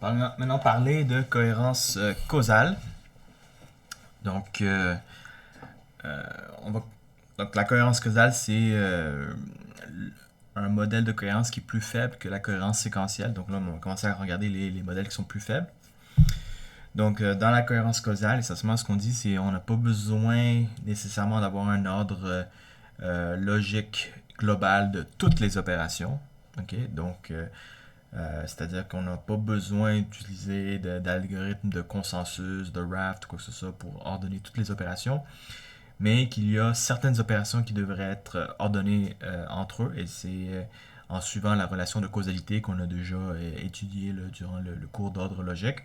va maintenant parler de cohérence causale. Donc, euh, on va, donc, la cohérence causale, c'est un modèle de cohérence qui est plus faible que la cohérence séquentielle. Donc là, on va commencer à regarder les modèles qui sont plus faibles. Donc, dans la cohérence causale, essentiellement, ce qu'on dit, c'est qu'on n'a pas besoin nécessairement d'avoir un ordre logique global de toutes les opérations. Okay? Donc, c'est-à-dire qu'on n'a pas besoin d'utiliser d'algorithmes de consensus, de raft ou quoi que ce soit pour ordonner toutes les opérations, mais qu'il y a certaines opérations qui devraient être ordonnées entre eux, et c'est en suivant la relation de causalité qu'on a déjà étudiée durant le cours d'ordre logique.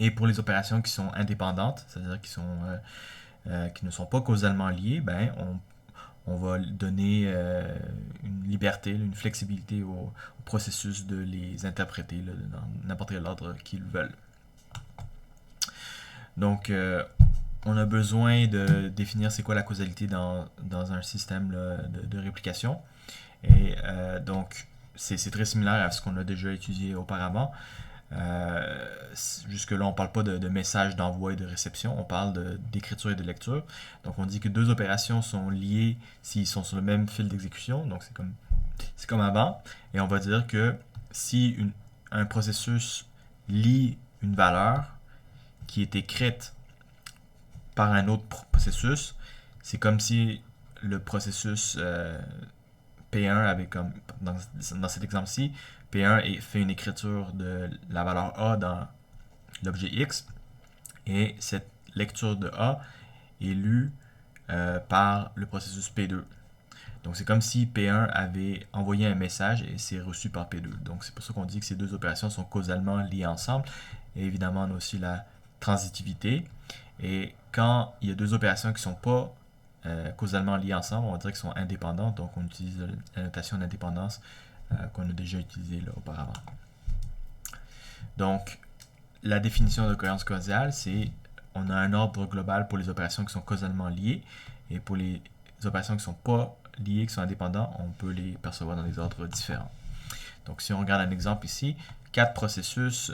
Et pour les opérations qui sont indépendantes, c'est-à-dire qui ne sont pas causalement liées, ben, on va donner une liberté, une flexibilité au processus de les interpréter là, dans n'importe quel ordre qu'ils veulent. Donc, on a besoin de définir c'est quoi la causalité dans un système là, de réplication. Et donc, c'est très similaire à ce qu'on a déjà étudié auparavant. Jusque-là, on ne parle pas de message d'envoi et de réception, on parle d'écriture et de lecture. Donc, on dit que deux opérations sont liées s'ils sont sur le même fil d'exécution, donc c'est comme avant. Et on va dire que si un processus lit une valeur qui est écrite par un autre processus, c'est comme si le processus P1 avait comme, dans cet exemple-ci, P1 fait une écriture de la valeur A dans l'objet X, et cette lecture de A est lue par le processus P2. Donc c'est comme si P1 avait envoyé un message et c'est reçu par P2. Donc c'est pour ça qu'on dit que ces deux opérations sont causalement liées ensemble. Et évidemment, on a aussi la transitivité. Et quand il y a deux opérations qui ne sont pas causalement liées ensemble, on va dire qu'elles sont indépendantes. Donc on utilise la notation d'indépendance qu'on a déjà utilisée là, auparavant. Donc, la définition de cohérence causale, c'est on a un ordre global pour les opérations qui sont causalement liées, et pour les opérations qui ne sont pas liées, qui sont indépendantes, on peut les percevoir dans des ordres différents. Donc, si on regarde un exemple ici, 4 processus,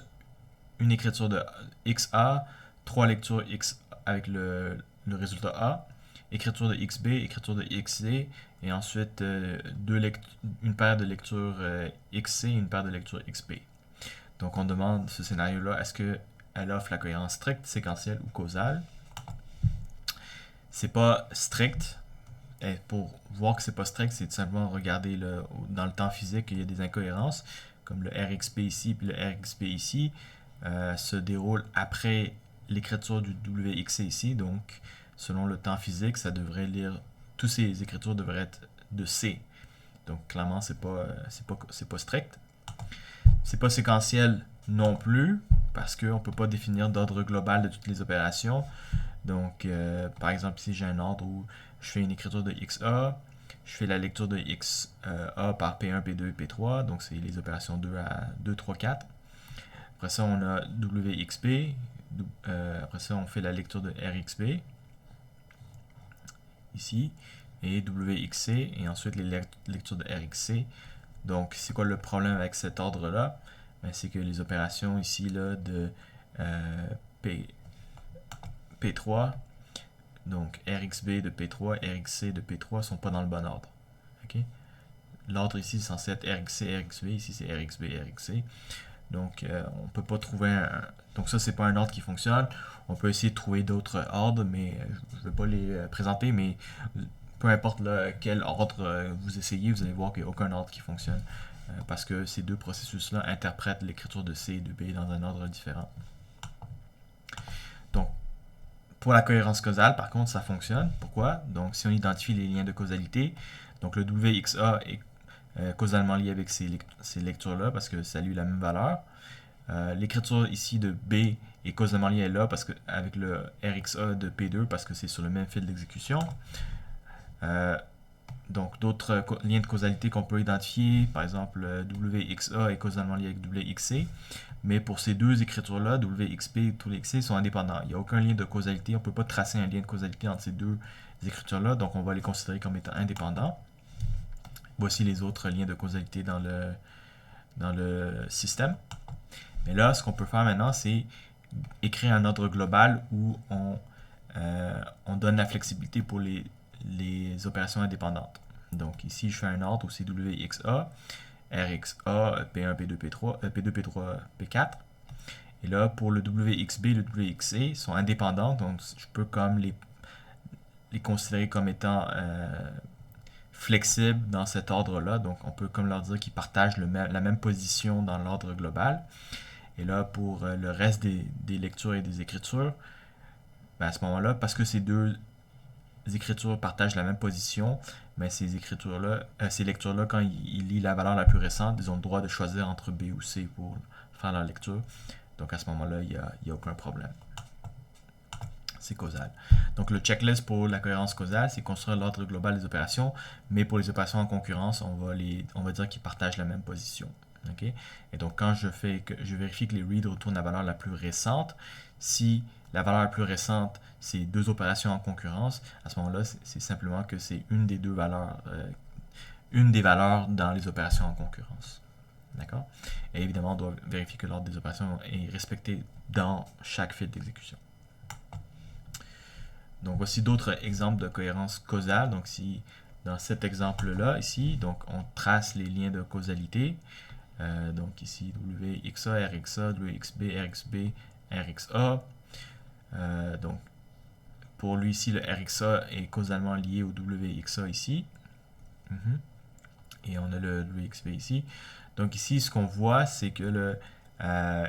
une écriture de XA, 3 lectures X avec le résultat A, écriture de XB, écriture de XC, et ensuite une paire de lectures XC et une paire de lectures XB. Donc on demande ce scénario-là, est-ce qu'elle offre la cohérence stricte, séquentielle ou causale? C'est pas strict. Et pour voir que c'est pas strict, c'est tout simplement regarder dans le temps physique, il y a des incohérences, comme le RXP ici puis le RXP ici, se déroule après l'écriture du WXC ici. Donc, selon le temps physique, ça devrait lire, toutes ces écritures devraient être de C. Donc, clairement, c'est pas strict. C'est pas séquentiel non plus, parce qu'on ne peut pas définir d'ordre global de toutes les opérations. Donc, par exemple, ici, j'ai un ordre où je fais une écriture de XA, je fais la lecture de XA par P1, P2 et P3, donc c'est les opérations 2, 3, 4. Après ça, on a WXP, après ça, on fait la lecture de RXB, ici, et WXC, et ensuite les lectures de RXC. Donc, c'est quoi le problème avec cet ordre-là? Ben, c'est que les opérations ici là, de P3, donc RXB de P3, RXC de P3 sont pas dans le bon ordre. Okay? L'ordre ici est censé être RXC, RXB, ici c'est RXB, RXC. Donc, on peut pas trouver donc ça, c'est pas un ordre qui fonctionne. On peut essayer de trouver d'autres ordres, mais je ne vais pas les présenter, mais peu importe là, quel ordre vous essayez, vous allez voir qu'il n'y a aucun ordre qui fonctionne. Parce que ces deux processus-là interprètent l'écriture de C et de B dans un ordre différent. Donc, pour la cohérence causale, par contre, ça fonctionne. Pourquoi? Donc, si on identifie les liens de causalité, donc le WXA est causalement lié avec ces lectures-là parce que ça lit la même valeur. L'écriture ici de B est causalement liée là parce que, avec le RXA de P2 parce que c'est sur le même fil d'exécution. Donc, d'autres liens de causalité qu'on peut identifier, par exemple, WXA est causalement lié avec WXC, mais pour ces deux écritures-là, WXP et WXC sont indépendants. Il n'y a aucun lien de causalité, on ne peut pas tracer un lien de causalité entre ces deux écritures-là, donc on va les considérer comme étant indépendants. Voici les autres liens de causalité dans le système. Mais là, ce qu'on peut faire maintenant, c'est écrire un ordre global où on donne la flexibilité pour les opérations indépendantes. Donc ici, je fais un ordre où c'est WXA, RXA, P1, P2, P3, P2, P3, P4. Et là, pour le WXB et le WXC, sont indépendants, donc je peux comme les considérer comme étant flexibles dans cet ordre-là. Donc on peut comme leur dire qu'ils partagent la même position dans l'ordre global. Et là, pour le reste des lectures et des écritures, ben à ce moment-là, parce que ces deux écritures partagent la même position, mais ces écritures-là, ces lectures-là, quand ils lisent la valeur la plus récente, ils ont le droit de choisir entre B ou C pour faire leur lecture. Donc à ce moment-là, il n'y a aucun problème. C'est causal. Donc le checklist pour la cohérence causale, c'est construire l'ordre global des opérations, mais pour les opérations en concurrence, on va dire qu'ils partagent la même position. Okay? Et donc quand je vérifie que les reads retournent la valeur la plus récente, si la valeur la plus récente, c'est deux opérations en concurrence, à ce moment-là, c'est simplement que c'est une des valeurs dans les opérations en concurrence. D'accord? Et évidemment, on doit vérifier que l'ordre des opérations est respecté dans chaque fil d'exécution. Donc voici d'autres exemples de cohérence causale. Donc si dans cet exemple-là, ici, donc on trace les liens de causalité. Donc ici, WXA, RXA, WXB, RXB, RXA. Donc pour lui ici, le RXA est causalement lié au WXA ici. Et on a le WXB ici. Donc ici, ce qu'on voit, c'est que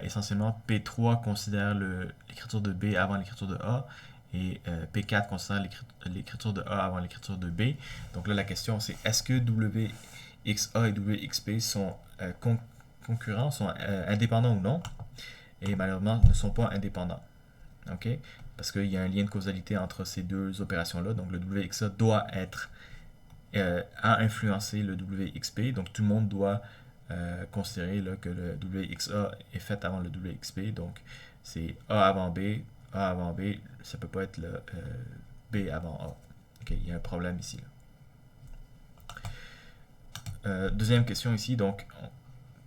essentiellement P3 considère l'écriture de B avant l'écriture de A et P4 considère l'écriture de A avant l'écriture de B. Donc là, la question c'est est-ce que WXA et WXB sont concurrents, sont indépendants ou non? Et malheureusement, ne sont pas indépendants. OK? Parce qu'il y a un lien de causalité entre ces deux opérations-là. Donc le WXA doit être à influencer le WXB. Donc tout le monde doit considérer là, que le WXA est fait avant le WXB. Donc c'est A avant B, A avant B. Ça ne peut pas être le B avant A. Okay, il y a un problème ici. Deuxième question ici. Donc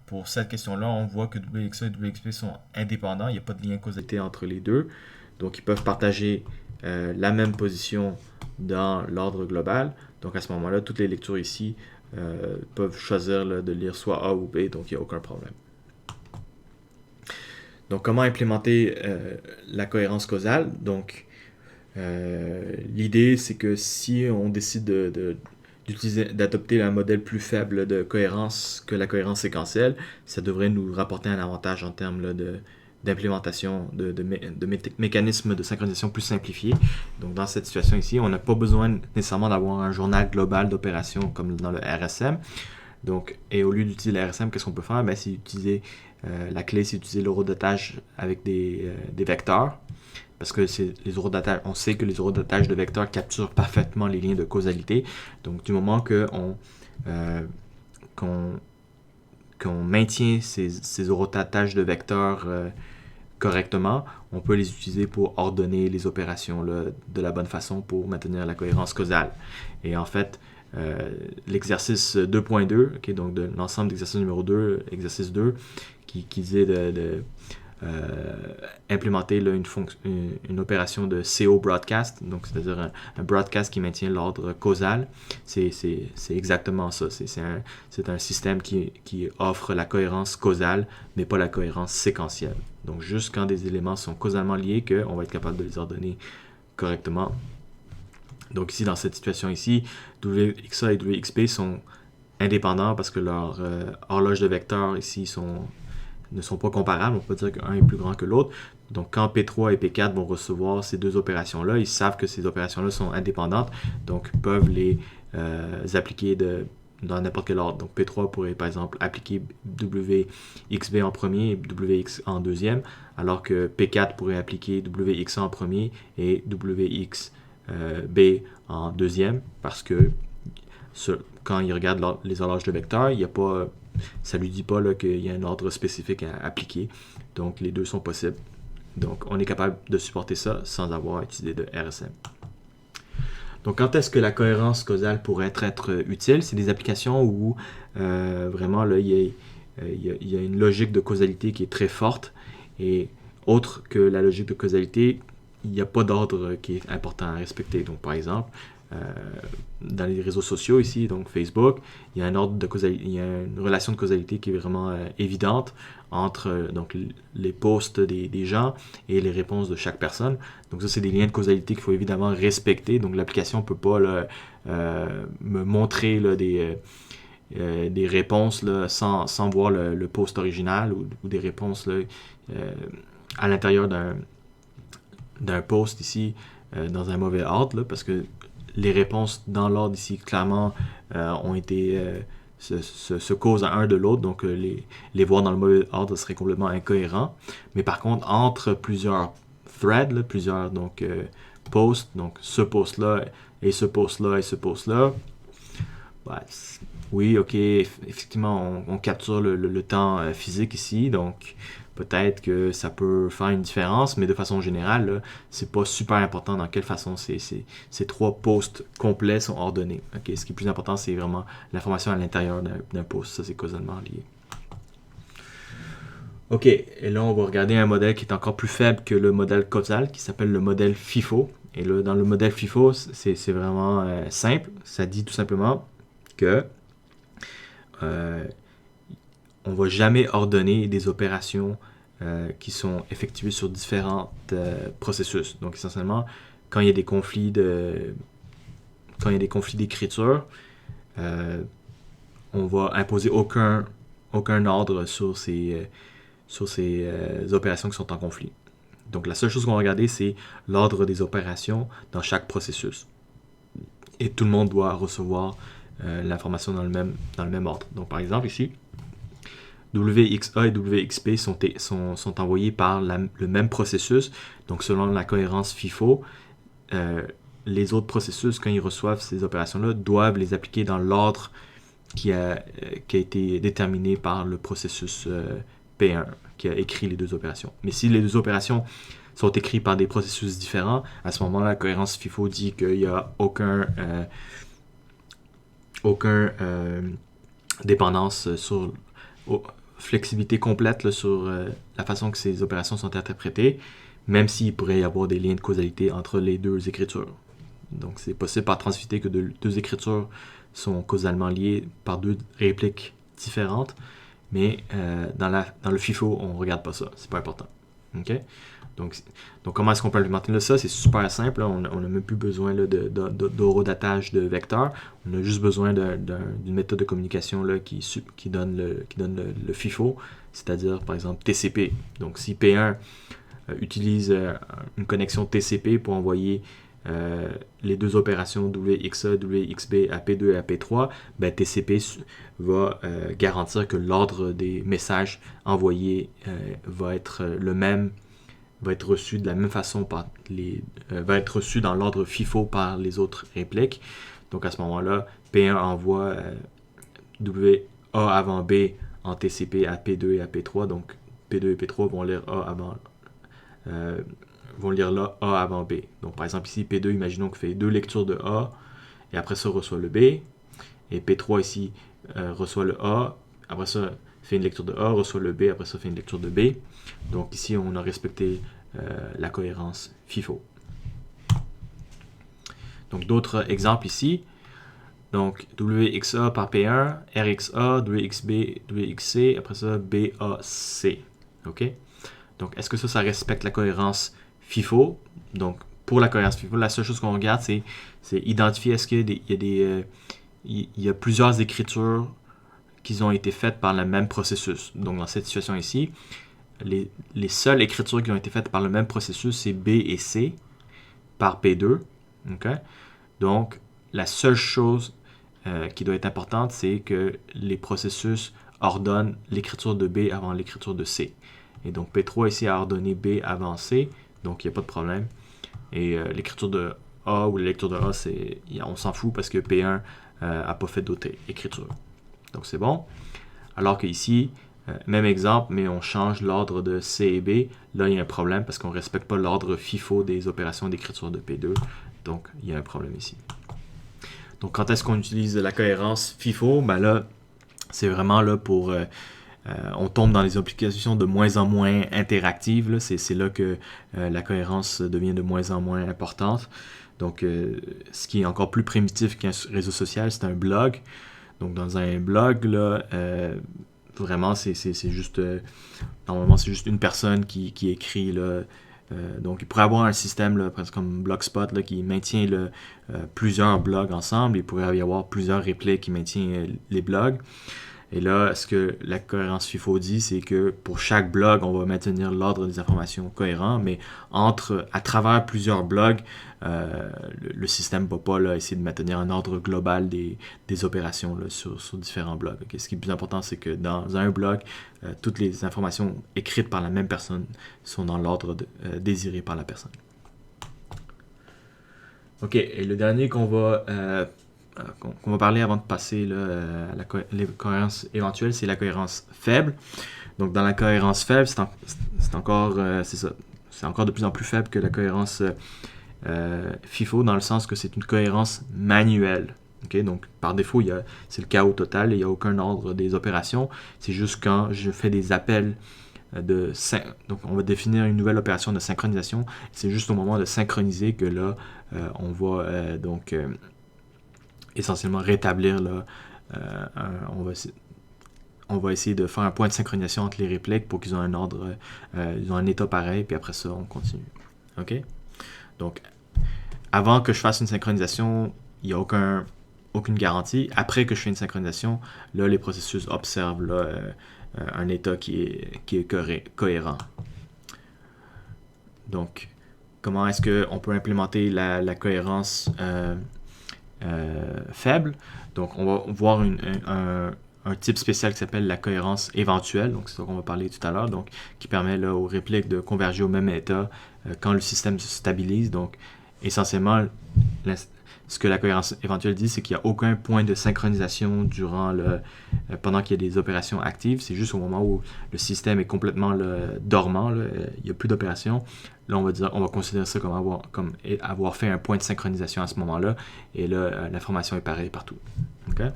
pour cette question-là, on voit que WXA et WXB sont indépendants. Il n'y a pas de lien de causalité entre les deux. Donc ils peuvent partager la même position dans l'ordre global. Donc à ce moment-là, toutes les lectures ici peuvent choisir là, de lire soit A ou B, donc il n'y a aucun problème. Donc comment implémenter la cohérence causale? Donc l'idée c'est que si on décide d'adopter un modèle plus faible de cohérence que la cohérence séquentielle, ça devrait nous rapporter un avantage en termes là, d'implémentation de mécanismes de synchronisation plus simplifiés. Donc dans cette situation ici, on n'a pas besoin nécessairement d'avoir un journal global d'opérations comme dans le RSM. Donc, et au lieu d'utiliser le RSM, qu'est-ce qu'on peut faire? C'est utiliser la clé, c'est utiliser l'horodatage avec des vecteurs. Parce que on sait que les horodatage de vecteurs capturent parfaitement les liens de causalité. Donc du moment qu'on maintient ces horodatage de vecteurs correctement, on peut les utiliser pour ordonner les opérations là, de la bonne façon pour maintenir la cohérence causale. Et en fait, l'exercice 2.2, okay, donc de l'ensemble d'exercice numéro 2, exercice 2, qui disait implémenter là, une opération de CO broadcast, donc c'est-à-dire un broadcast qui maintient l'ordre causal. C'est exactement ça. C'est un système qui offre la cohérence causale, mais pas la cohérence séquentielle. Donc juste quand des éléments sont causalement liés, qu'on va être capable de les ordonner correctement. Donc ici, dans cette situation ici, WXA et WXB sont indépendants parce que leur horloge de vecteurs ici ne sont pas comparables. On peut dire qu'un est plus grand que l'autre. Donc quand P3 et P4 vont recevoir ces deux opérations-là, ils savent que ces opérations-là sont indépendantes, donc peuvent les appliquer dans n'importe quel ordre. Donc P3 pourrait par exemple appliquer WXB en premier et WX en deuxième, alors que P4 pourrait appliquer WXA en premier et WXB en deuxième, parce que quand il regarde les horloges de vecteurs, il y a pas... ça ne lui dit pas qu'il y a un ordre spécifique à appliquer. Donc, les deux sont possibles. Donc, on est capable de supporter ça sans avoir utilisé de RSM. Donc, quand est-ce que la cohérence causale pourrait être utile? C'est des applications où vraiment, là, il y il y a une logique de causalité qui est très forte. Et autre que la logique de causalité, il n'y a pas d'ordre qui est important à respecter. Donc, par exemple, dans les réseaux sociaux ici, donc Facebook, il y a un ordre de causalité, il y a une relation de causalité qui est vraiment évidente entre donc les posts des gens et les réponses de chaque personne. Donc ça, c'est des liens de causalité qu'il faut évidemment respecter. Donc l'application ne peut pas là, me montrer là, des réponses là, sans voir le post original ou des réponses là, à l'intérieur d'un post ici dans un mauvais ordre, là, parce que les réponses dans l'ordre ici, clairement, ont été se causent à un de l'autre, donc les voir dans le mauvais ordre serait complètement incohérent. Mais par contre, entre plusieurs threads, là, plusieurs donc, posts, donc ce post-là et ce post-là et ce post-là, bah, oui, ok, effectivement, on capture le temps physique ici, donc peut-être que ça peut faire une différence, mais de façon générale, là, c'est pas super important dans quelle façon ces trois posts complets sont ordonnés. Okay? Ce qui est plus important, c'est vraiment l'information à l'intérieur d'un post. Ça, c'est causalement lié. Ok, et là, on va regarder un modèle qui est encore plus faible que le modèle causal, qui s'appelle le modèle FIFO. Et là, dans le modèle FIFO, c'est vraiment simple. Ça dit tout simplement que on ne va jamais ordonner des opérations qui sont effectuées sur différents processus. Donc essentiellement, quand il y a des conflits d'écriture, on va imposer aucun ordre sur ces opérations qui sont en conflit. Donc la seule chose qu'on va regarder, c'est l'ordre des opérations dans chaque processus. Et tout le monde doit recevoir l'information dans le même ordre. Donc par exemple ici, WXA et WXP sont envoyés par le même processus. Donc selon la cohérence FIFO, les autres processus, quand ils reçoivent ces opérations-là, doivent les appliquer dans l'ordre qui a été déterminé par le processus P1 qui a écrit les deux opérations. Mais si les deux opérations sont écrites par des processus différents, à ce moment-là, la cohérence FIFO dit qu'il n'y a aucun dépendance sur flexibilité complète là, sur la façon que ces opérations sont interprétées, même s'il pourrait y avoir des liens de causalité entre les deux écritures. Donc c'est possible par transitivité que deux écritures sont causalement liées par deux répliques différentes, mais dans le FIFO, on ne regarde pas ça, c'est pas important. Okay? Donc comment est-ce qu'on peut implémenter ça? C'est super simple, là. On n'a même plus besoin d'horodatage de vecteurs, on a juste besoin d'une méthode de communication là, qui donne le FIFO, c'est-à-dire par exemple TCP. Donc si P1 utilise une connexion TCP pour envoyer les deux opérations WXA, WXB à P2 et à P3, ben TCP va garantir que l'ordre des messages envoyés va être le même, va être reçu de la même façon va être reçu dans l'ordre FIFO par les autres répliques. Donc à ce moment-là, P1 envoie WA avant B en TCP à P2 et à P3, donc P2 et P3 vont lire A avant vont lire là A avant B. Donc par exemple ici, P2, imaginons qu'il fait deux lectures de A, et après ça reçoit le B, et P3 ici reçoit le A, après ça fait une lecture de A, reçoit le B, après ça fait une lecture de B. Donc ici, on a respecté la cohérence FIFO. Donc d'autres exemples ici. Donc WXA par P1, RXA, WXB, WXC, après ça BAC. OK? Donc est-ce que ça respecte la cohérence FIFO? Donc pour la cohérence FIFO, la seule chose qu'on regarde, c'est identifier est-ce qu'il y a plusieurs écritures qui ont été faites par le même processus. Donc dans cette situation ici, les seules écritures qui ont été faites par le même processus, c'est B et C par P2. Okay? Donc la seule chose qui doit être importante, c'est que les processus ordonnent l'écriture de B avant l'écriture de C. Et donc P3 ici a ordonné B avant C, donc il n'y a pas de problème. Et l'écriture de A ou la lecture de A, on s'en fout parce que P1 n'a pas fait d'autre écriture. Donc c'est bon. Alors qu'ici, même exemple, mais on change l'ordre de C et B. Là, il y a un problème parce qu'on ne respecte pas l'ordre FIFO des opérations d'écriture de P2. Donc, il y a un problème ici. Donc, quand est-ce qu'on utilise la cohérence FIFO? Ben là, c'est vraiment là pour on tombe dans les applications de moins en moins interactives. Là. C'est là que la cohérence devient de moins en moins importante. Donc, ce qui est encore plus primitif qu'un réseau social, c'est un blog. Donc, dans un blog, là, vraiment, c'est juste... normalement, c'est juste une personne qui écrit, là. Donc, il pourrait avoir un système, là, presque comme Blogspot, là, qui maintient plusieurs blogs ensemble. Il pourrait y avoir plusieurs répliques qui maintiennent les blogs. Et là, ce que la cohérence FIFO dit, c'est que pour chaque blog, on va maintenir l'ordre des informations cohérent, mais à travers plusieurs blogs, le système ne va pas là, essayer de maintenir un ordre global des opérations là, sur différents blogs. Okay? Ce qui est plus important, c'est que dans un blog, toutes les informations écrites par la même personne sont dans l'ordre désiré par la personne. OK, et le dernier qu'on va parler avant de passer là, à la cohérence éventuelle, c'est la cohérence faible. Donc dans la cohérence faible, c'est encore de plus en plus faible que la cohérence FIFO, dans le sens que c'est une cohérence manuelle. Okay? Donc par défaut, c'est le chaos total, il n'y a aucun ordre des opérations. C'est juste quand je fais des appels donc on va définir une nouvelle opération de synchronisation. C'est juste au moment de synchroniser que là, on va essentiellement rétablir là, on va essayer de faire un point de synchronisation entre les répliques pour qu'ils ont un ordre, ils ont un état pareil, puis après ça, on continue. OK? Donc, avant que je fasse une synchronisation, il n'y a aucune garantie. Après que je fais une synchronisation, là, les processus observent là, un état qui est cohérent. Donc, comment est-ce qu'on peut implémenter la cohérence faible? Donc, on va voir un type spécial qui s'appelle la cohérence éventuelle, donc c'est ça qu'on va parler tout à l'heure, donc qui permet là, aux répliques de converger au même état quand le système se stabilise. Donc, essentiellement, ce que la cohérence éventuelle dit, c'est qu'il n'y a aucun point de synchronisation pendant qu'il y a des opérations actives. C'est juste au moment où le système est complètement dormant, il n'y a plus d'opérations. Là, on va considérer ça comme avoir fait un point de synchronisation à ce moment-là. Et là, l'information est pareille partout. Okay?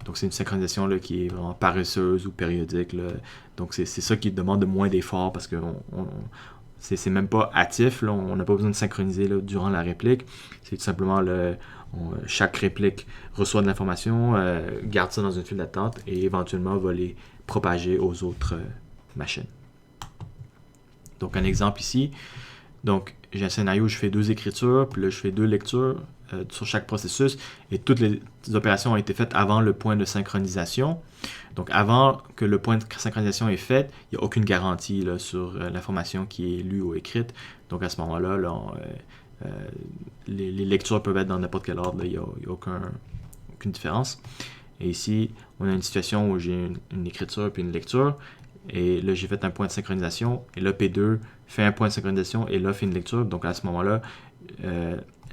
Donc, c'est une synchronisation là, qui est vraiment paresseuse ou périodique. Là. Donc, c'est ça qui demande de moins d'efforts parce que c'est même pas hâtif. Là. On n'a pas besoin de synchroniser là, durant la réplique. C'est tout simplement chaque réplique reçoit de l'information, garde ça dans une file d'attente et éventuellement va les propager aux autres machines. Donc, un exemple ici. Donc, j'ai un scénario où je fais 2 écritures, puis là, je fais 2 lectures sur chaque processus, et toutes les opérations ont été faites avant le point de synchronisation. Donc, avant que le point de synchronisation est fait, il n'y a aucune garantie là, sur l'information qui est lue ou écrite. Donc, à ce moment-là, les lectures peuvent être dans n'importe quel ordre, il n'y a aucune différence. Et ici, on a une situation où j'ai une écriture puis une lecture. Et là, j'ai fait un point de synchronisation. Et là, P2 fait un point de synchronisation et là, fait une lecture. Donc, à ce moment-là,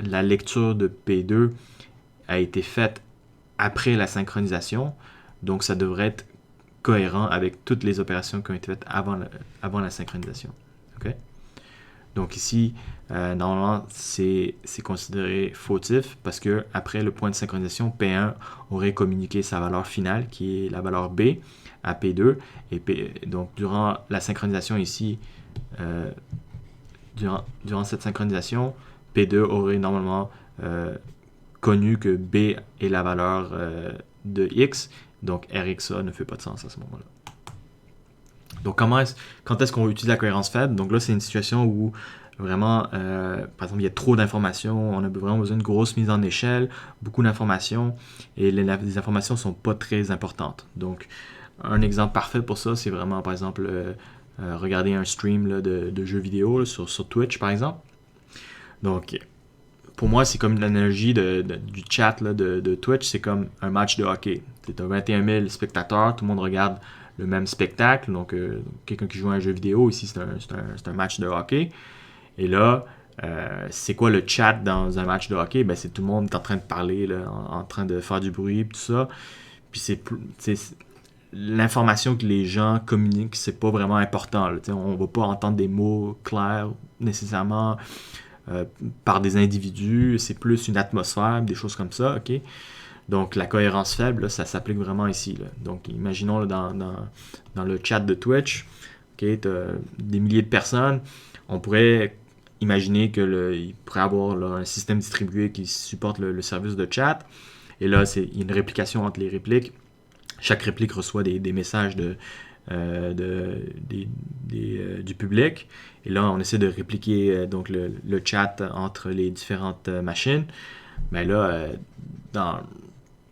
la lecture de P2 a été faite après la synchronisation. Donc, ça devrait être cohérent avec toutes les opérations qui ont été faites avant la synchronisation. Okay? Donc, ici, normalement, c'est considéré fautif parce que après le point de synchronisation, P1 aurait communiqué sa valeur finale, qui est la valeur B, à P2. Et donc, durant la synchronisation ici, durant cette synchronisation, P2 aurait normalement connu que B est la valeur de X. Donc, RXA ne fait pas de sens à ce moment-là. Donc, quand est-ce qu'on utilise la cohérence faible? Donc là, c'est une situation où vraiment, par exemple, il y a trop d'informations, on a vraiment besoin d'une grosse mise en échelle, beaucoup d'informations, et les informations ne sont pas très importantes. Donc, un exemple parfait pour ça, c'est vraiment, par exemple, regarder un stream là, de jeux vidéo là, sur Twitch, par exemple. Donc, pour moi, c'est comme l'analogie du chat là, de Twitch, c'est comme un match de hockey. Tu as 21 000 spectateurs, tout le monde regarde le même spectacle. Donc, quelqu'un qui joue à un jeu vidéo, ici, c'est un match de hockey. Et là, c'est quoi le chat dans un match de hockey? Ben, c'est tout le monde est en train de parler, là, en train de faire du bruit, tout ça. Puis c'est l'information que les gens communiquent, c'est pas vraiment important. Là. On va pas entendre des mots clairs nécessairement par des individus. C'est plus une atmosphère, des choses comme ça, ok? Donc, la cohérence faible, là, ça s'applique vraiment ici. Là. Donc, imaginons là, dans le chat de Twitch, okay, tu as des milliers de personnes. On pourrait imaginer qu'il pourrait y avoir là, un système distribué qui supporte le service de chat. Et là, il y a une réplication entre les répliques. Chaque réplique reçoit des messages du public. Et là, on essaie de répliquer donc le chat entre les différentes machines. Mais là,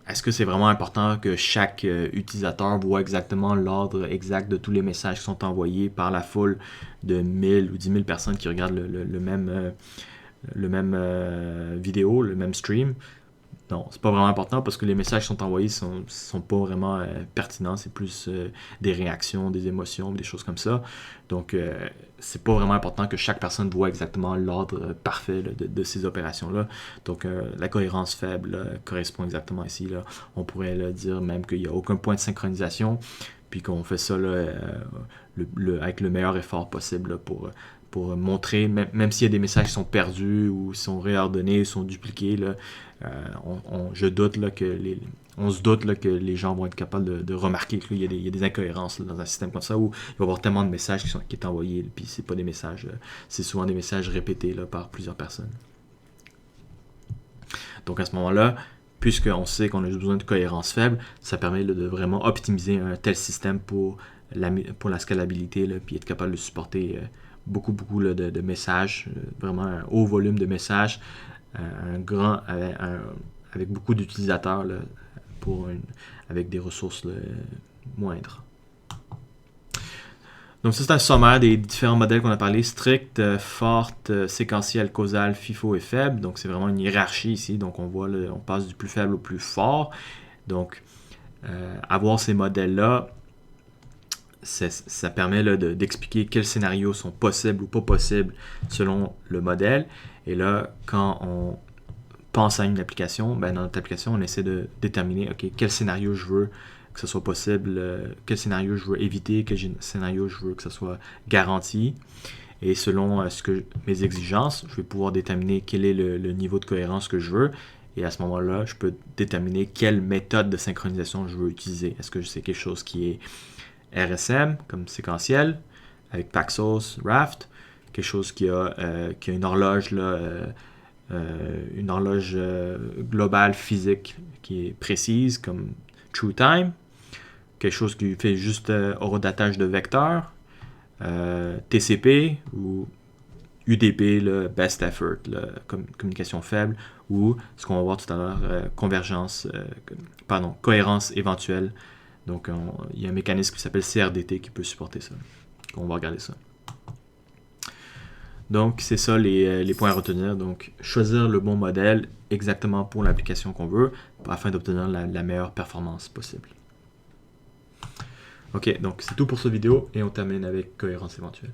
est-ce que c'est vraiment important que chaque utilisateur voit exactement l'ordre exact de tous les messages qui sont envoyés par la foule de 1000 ou 10 000 personnes qui regardent le même vidéo, le même stream? Non, c'est pas vraiment important parce que les messages qui sont envoyés sont pas vraiment pertinents. C'est plus des réactions, des émotions, des choses comme ça. Donc, c'est pas vraiment important que chaque personne voit exactement l'ordre parfait là, de ces opérations-là. Donc, la cohérence faible là, correspond exactement ici. Là. On pourrait là, dire même qu'il n'y a aucun point de synchronisation, puis qu'on fait ça là, avec le meilleur effort possible là, pour montrer, même s'il y a des messages qui sont perdus ou sont réordonnés, sont dupliqués, là, on se doute là, que les gens vont être capables de remarquer qu'il y a des incohérences là, dans un système comme ça où il va y avoir tellement de messages qui sont envoyés, puis c'est pas des messages, c'est souvent des messages répétés là, par plusieurs personnes. Donc à ce moment-là, puisqu'on sait qu'on a besoin de cohérence faible, ça permet là, de vraiment optimiser un tel système pour la scalabilité, là, puis être capable de supporter beaucoup là, de messages, vraiment un haut volume de messages, avec beaucoup d'utilisateurs là, avec des ressources là, moindres. Donc ça, c'est un sommaire des différents modèles qu'on a parlé: strict, forte, séquentielle, causale, FIFO et faible. Donc c'est vraiment une hiérarchie ici. Donc on voit, là, on passe du plus faible au plus fort. Donc avoir ces modèles-là, ça permet là, d'expliquer quels scénarios sont possibles ou pas possibles selon le modèle. Et là, quand on pense à une application, ben dans notre application, on essaie de déterminer quel scénario je veux que ce soit possible, quel scénario je veux éviter, quel scénario je veux que ce soit garanti. Et selon mes exigences, je vais pouvoir déterminer quel est le niveau de cohérence que je veux. Et à ce moment-là, je peux déterminer quelle méthode de synchronisation je veux utiliser. Est-ce que c'est quelque chose qui est RSM, comme séquentiel, avec Paxos, Raft, quelque chose qui a une horloge, là, une horloge globale physique qui est précise, comme TrueTime, quelque chose qui fait juste horodatage de vecteurs, TCP ou UDP, là, Best Effort, là, communication faible, ou ce qu'on va voir tout à l'heure, cohérence éventuelle. Donc, il y a un mécanisme qui s'appelle CRDT qui peut supporter ça. On va regarder ça. Donc, c'est ça les points à retenir. Donc, choisir le bon modèle exactement pour l'application qu'on veut afin d'obtenir la meilleure performance possible. Ok, donc c'est tout pour cette vidéo et on termine avec cohérence éventuelle.